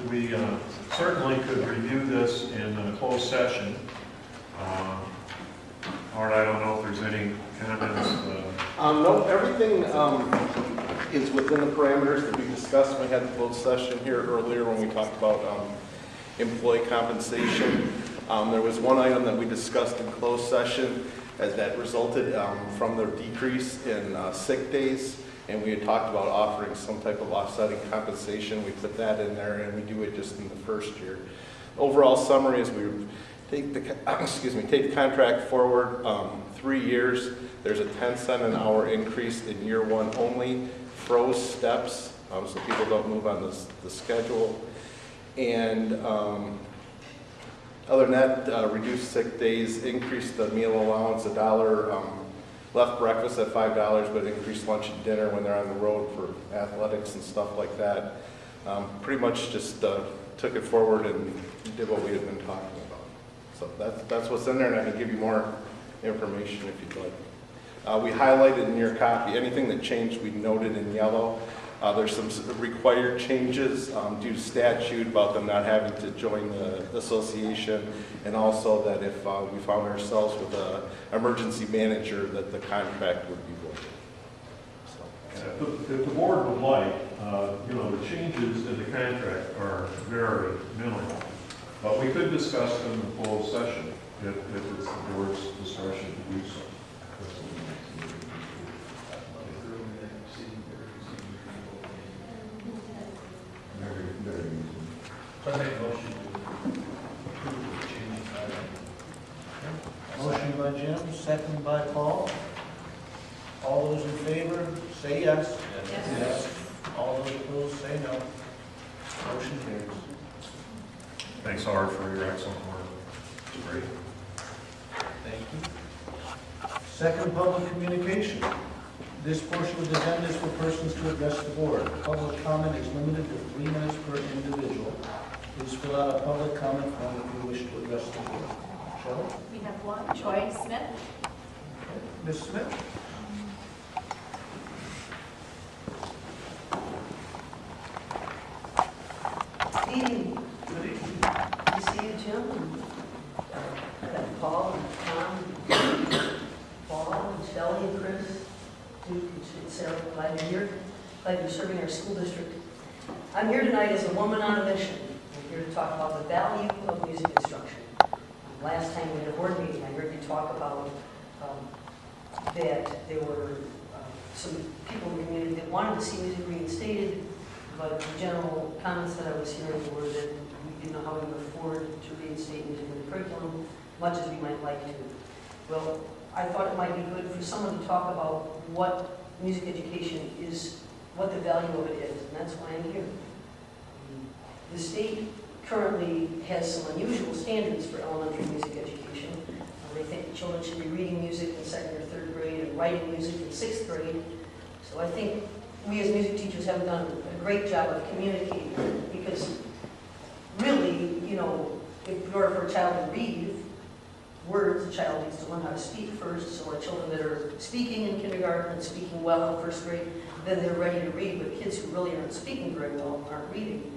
we certainly could review this in a closed session. Howard, I don't know if there's any comments. No, everything is within the parameters that we discussed when we had the closed session here earlier when we talked about employee compensation. There was one item that we discussed in closed session as that resulted from the decrease in sick days, and we had talked about offering some type of offsetting compensation. We put that in there, and we do it just in the first year. Overall summary is we take the take the contract forward 3 years. There's a 10-cent an hour increase in year one only. Froze steps so people don't move on the schedule, and other than that, reduced sick days, increased the meal allowance $1, left breakfast at $5, but increased lunch and dinner when they're on the road for athletics and stuff like that. Pretty much just took it forward and did what we had been talking about. So that's what's in there, and I can give you more information if you'd like. We highlighted in your copy anything that changed. We noted in yellow. There's some required changes due to statute about them not having to join the association, and also that if we found ourselves with an emergency manager, that the contract would be voided. If the board would like, the changes in the contract are very minimal, but we could discuss them in closed session if it's the board's discretion to do so. So I make a motion to approve the changes. Motion by Jim, second by Paul. All those in favor, say yes. Yes. All those opposed, say no. Motion carries. Thanks, Howard, for your excellent work. It's great. Thank you. Second, public communication. This portion of the agenda is for persons to address the board. Public comment is limited to 3 minutes per individual. Please fill out a public comment form if you wish to address the board. Shelley? We have one, Joy Smith. Okay. Ms. Smith? Steve, good to see you, Jim. And Paul, and Tom, Paul, and Shelley, and Chris, Duke, and Sarah. Glad you're here. Glad you're serving our school district. I'm here tonight as a woman on a mission. I'm here to talk about the value of music instruction. Last time we had a board meeting, I heard you talk about that there were some people in the community that wanted to see music reinstated, but the general comments that I was hearing were that we didn't know how we would afford to reinstate music in the curriculum, much as we might like to. Well, I thought it might be good for someone to talk about what music education is, what the value of it is, and that's why I'm here. The state currently has some unusual standards for elementary music education. They think children should be reading music in 2nd or 3rd grade and writing music in 6th grade. So I think we as music teachers have done a great job of communicating, because really, in order for a child to read words, the child needs to learn how to speak first. So our children that are speaking in kindergarten and speaking well in 1st grade, then they're ready to read. But kids who really aren't speaking very well aren't reading.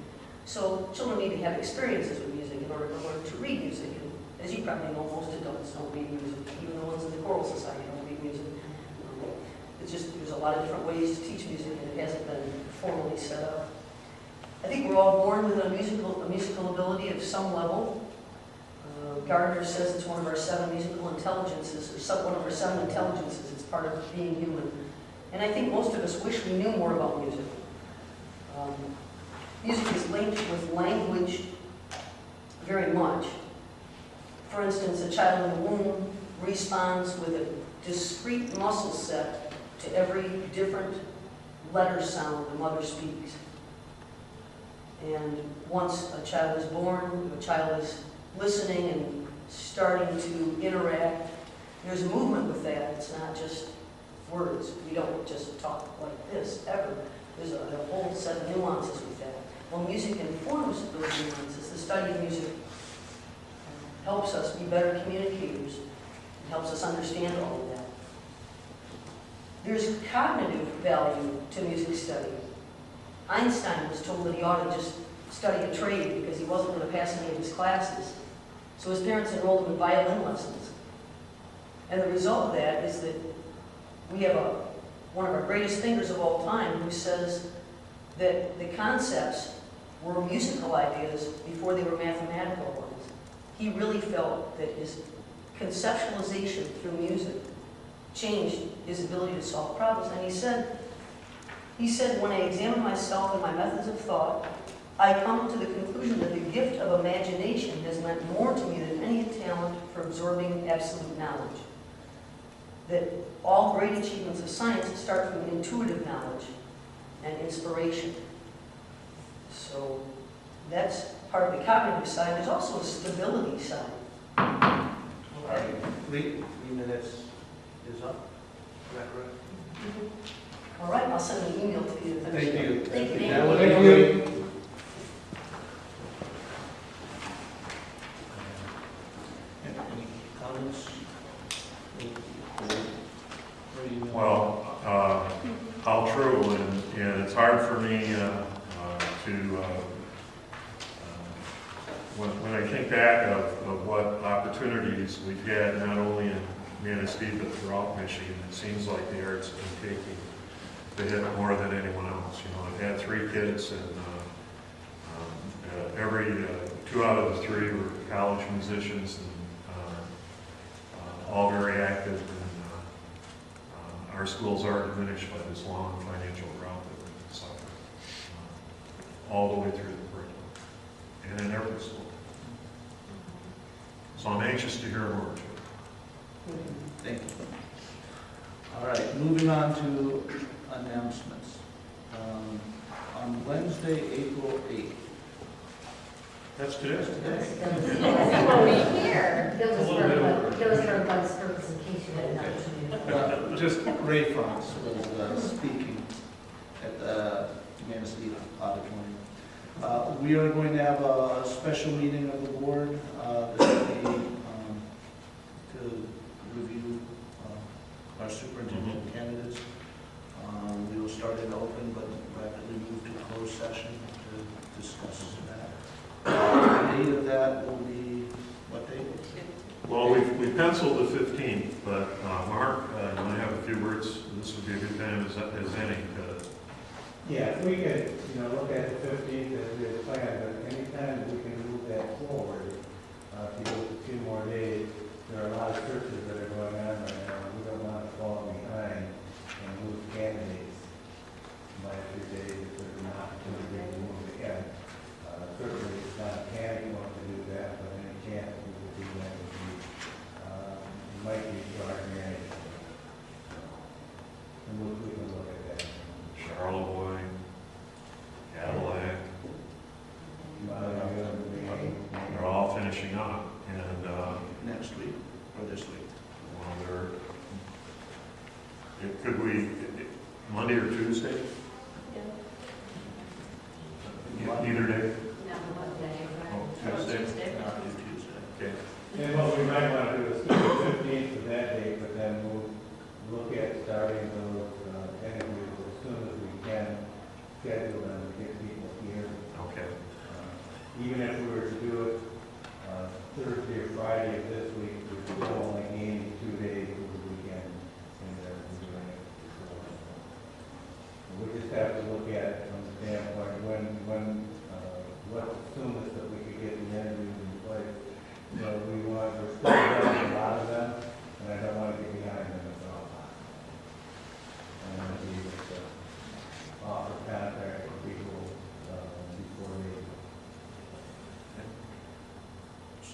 So children need to have experiences with music in order to learn to read music. And as you probably know, most adults don't read music, even the ones in the choral society don't read music. It's just, there's a lot of different ways to teach music, and it hasn't been formally set up. I think we're all born with a musical ability of some level. Gardner says it's one of our 7 musical intelligences, or one of our 7 intelligences. It's part of being human. And I think most of us wish we knew more about music. Music is linked with language very much. For instance, a child in the womb responds with a discrete muscle set to every different letter sound the mother speaks. And once a child is born, a child is listening and starting to interact, there's a movement with that. It's not just words. We don't just talk like this, ever. There's a whole set of nuances with that. Well, music informs those nuances. The study of music helps us be better communicators. It helps us understand all of that. There's cognitive value to music study. Einstein was told that he ought to just study a trade because he wasn't going to pass any of his classes. So his parents enrolled him in violin lessons. And the result of that is that we have one of our greatest thinkers of all time who says that the concepts were musical ideas before they were mathematical ones. He really felt that his conceptualization through music changed his ability to solve problems. And he said, when I examine myself and my methods of thought, I come to the conclusion that the gift of imagination has meant more to me than any talent for absorbing absolute knowledge. That all great achievements of science start from intuitive knowledge and inspiration. So that's part of the cognitive side. There's also a stability side. All right, 3 minutes is up. Is that correct? All right, I'll send an email to you to finish. Thank you. Thank you. That was great. Any comments? Well, how true, and it's hard for me when I think back of what opportunities we've had, not only in Manistee, but throughout Michigan. It seems like the arts have been taking the hit more than anyone else. You know, I've had 3 kids, and every 2 out of the 3 were college musicians, and all very active. Our schools are diminished by this long financial drought that we've suffered, all the way through the curriculum, and in every school. So I'm anxious to hear more. Thank you. All right, moving on to announcements. On Wednesday, April 8th. That's today. Well, we here. That was for Bud's purpose in case you had an opportunity. Just Ray Franz was speaking at the Manistee Auditorium. We are going to have a special meeting of the board this will be to review our superintendent candidates. We will start in open, but rapidly move to closed session to discuss that. The date of that will be, what date? Well, we penciled the 15th, but Mark, you want to have a few words? This would be a good time as any. Yeah, if we could, look at the 15th as we had planned, but anytime we can move that forward, if you go a few more days, there are a lot of searches that are going on right now. We don't want to fall behind and lose candidates by a few days if there's an opportunity to move ahead. Certainly, it's not a panic want to do that, but any chance we would do that would be, might be for our advantage. And we can look at that. Charlevoix, Cadillac, they're all finishing up, and next week or this week? Well, could we Monday or Tuesday? Either day. Oh, Tuesday. Okay. And what we might want to do is keep the 15th of that date, but then we'll look at starting those interviews as soon as we can schedule them to get people here. Okay.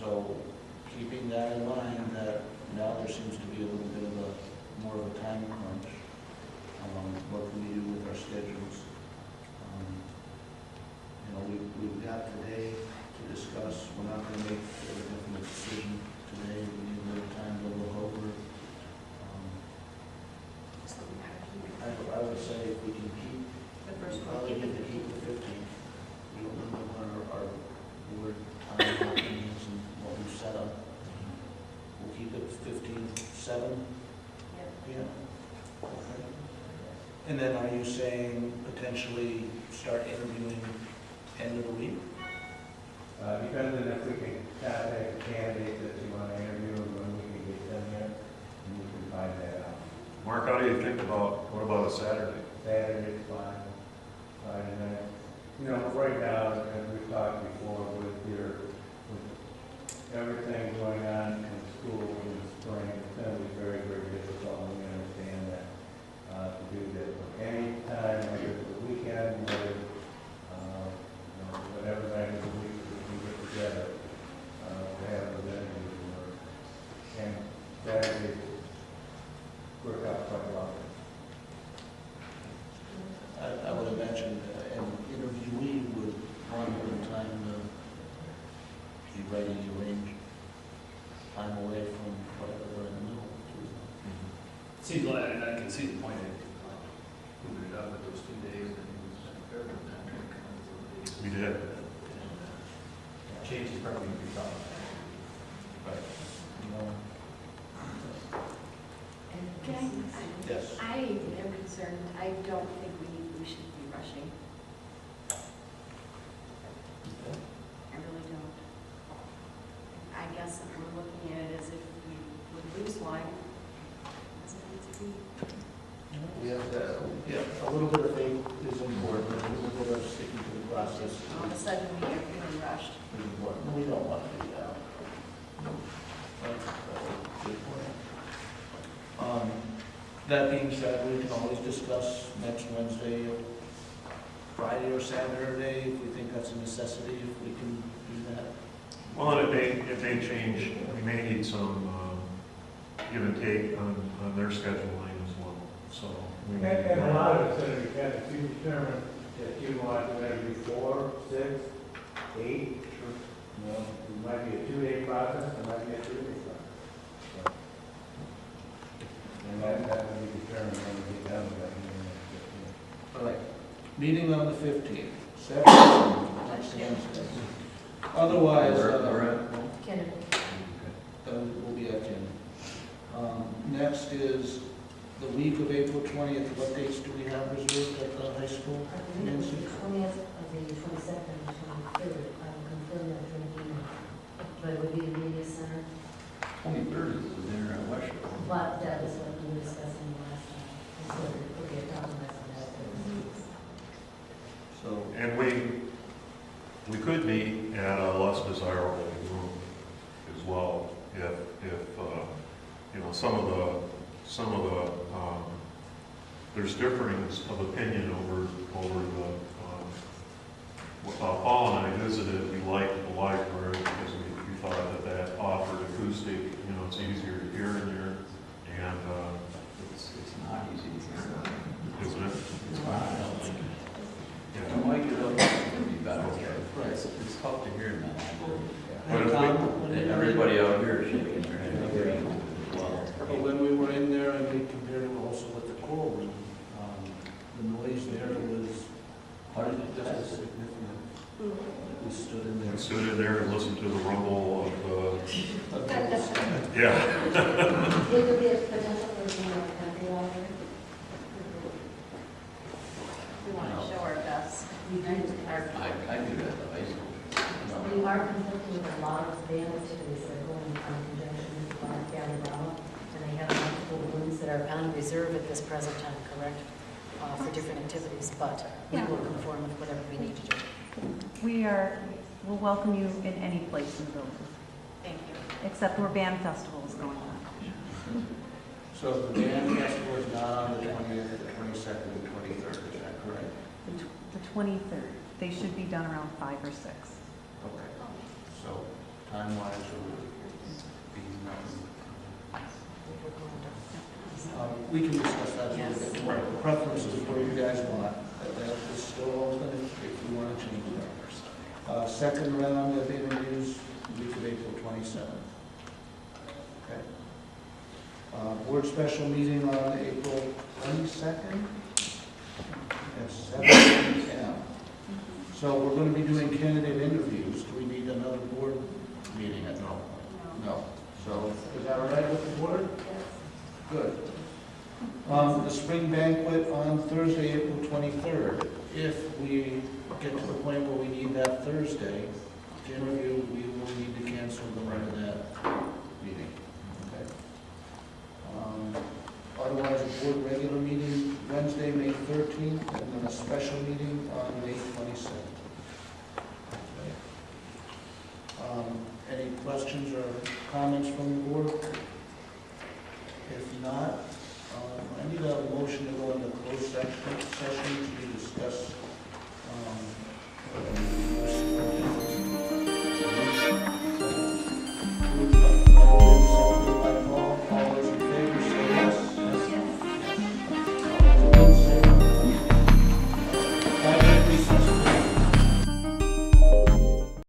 So keeping that in mind, that now there seems to be a little bit of a, more of a time crunch. What can we do with our schedules? You know, we've got today to discuss. We're not going to make a definite decision today. We need a little time to look over. I would say if we can keep, The first one, probably keep need to keep the 15th. We don't know what our board time blocking is and what we've set up. We'll keep it 15th, 7 p.m. Okay. And then are you saying potentially start interviewing end of the week? Depends on if we can contact the candidates that you want to interview, and when we can get them here, and we can find that out. Mark, how do you think about, what about a Saturday? Saturday's fine, Friday night. You know, right now, as we've talked before, with everything going on in school in the spring, it's going to be very, very difficult, and we understand that, to do this. But any time, whether it's the weekend, whether, you know, whatever night of the week we can get together, to have those interviews, and Saturday work out quite well. I would imagine an interviewee would want a little time to be ready to arrange time away from whatever we're in the middle of. Seems like, and I can see the point of moving it up with those 2 days, and it was fair with that. We did. Change is probably going to be tough. Right. You know, yes. I am concerned, I don't think we should be rushing. I really don't. I guess if we're looking at it as if we would lose one, it doesn't need to be. We have to, yeah, a little bit of faith is important, a little bit of sticking to the process. All of a sudden, we are feeling rushed. Is important. We don't want to do that. That's a good point. That being said, we can always discuss next Wednesday, Friday or Saturday, if we think that's a necessity, if we can do that. Well, and it may change, we may need some give and take on their scheduling as well, so. we may- And a lot of it's going to depend, if you determine that you want to interview 4, 6, 8, you know, it might be a 2-day process, it might be a 3-day process. So, and that will be determined when we get down to that meeting next 15th. All right, meeting on the 15th, 7th, next Wednesday. Otherwise, Kennedy. we'll be at 10. Next is the week of April 20th. What dates do we have reserved at the high school? Nancy? 20th of the 22nd, 23rd, I will confirm that during the evening. But it would be the media center. 23rd is the dinner at West Shore. But that was what we were discussing last time. So there could be a compromise on that. So, And we could meet at a less desirable room as well, if you know, some of the there's difference of opinion over the Paul and I visited, we liked the library because we thought that offered acoustic, you know, it's easier to hear in there, and It's not easy to hear. isn't it? It's fine. Yeah. The mic is up, it'd be better. It's tough to hear in that library. But if And everybody out here is shaking their head agreeing with it as well. but when we were in there and we compared it also with the choral room, the noise there was just as significant. We stood in there. we stood in there and listened to the rumble of yeah. Would there be a potential for being a country library? We want to show our best. We do. I do that at the high school. We are conflicted with a lot of band activities that are going on in conjunction with Black Valley Drama, and they have multiple rooms that are on reserve at this present time, correct? For different activities, but we will conform with whatever we need to do. We'll welcome you in any place in the building, Thank you. except where band festival is going on. So the band festival is not on the 20th, the 22nd, and 23rd, is that correct? The 23rd. They should be done around 5 or 6. Okay. So, time time-wise, or would it be nothing? We can discuss that a little bit more. Preferences what you guys want. That is still open if you want to change that. Second round of interviews, week of April 27th. Okay. Board special meeting on April 22nd at 7 p.m. So we're going to be doing candidate interviews. Do we need another board meeting at no? No. So is that all right with the board? Yes. Good. The spring banquet on Thursday, April 23rd. If we get to the point where we need that Thursday to interview, we will need to cancel the right of that meeting. Okay. Otherwise, a board regular meeting Wednesday, May 13th, and then a special meeting on May 27th. Okay. Any questions or comments from the board? If not, I need a